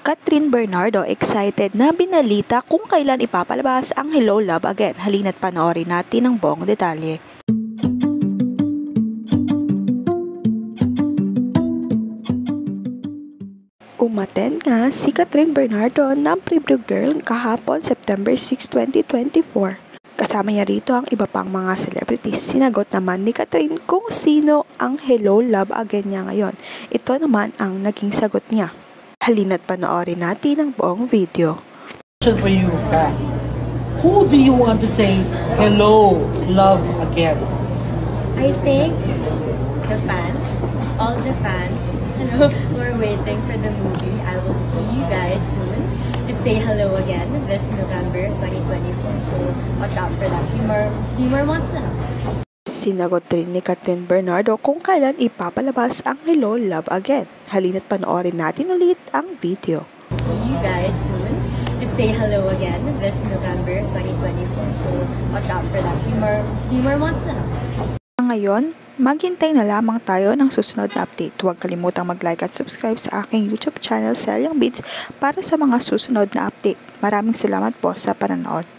Catherine Bernardo excited na binalita kung kailan ipapalabas ang Hello Love Again. Halina't panoorin natin ang buong detalye. Umattend nga si Catherine Bernardo ng Preview Girl kahapon September 6, 2024. Kasama niya rito ang iba pang mga celebrities. Sinagot naman ni Catherine kung sino ang Hello Love Again niya ngayon. Ito naman ang naging sagot niya. Halina't panoorin natin ang buong video. For you, Kat, who do you want to say hello, love again? I think the fans, all the fans, who are waiting for the movie. I will see you guys soon to say hello again this November 2024. So watch out for that. Few more months na. Sinagot rin ni Catherine Bernardo kung kailan ipapalabas ang Hello Love Again. Halina't panoorin natin ulit ang video. See you guys soon to say hello again this November 2024. So watch out for that. Few more months na. Ngayon, maghintay na lamang tayo ng susunod na update. Huwag kalimutang mag-like at subscribe sa aking YouTube channel, Selyang Beats, para sa mga susunod na update. Maraming salamat po sa panonood.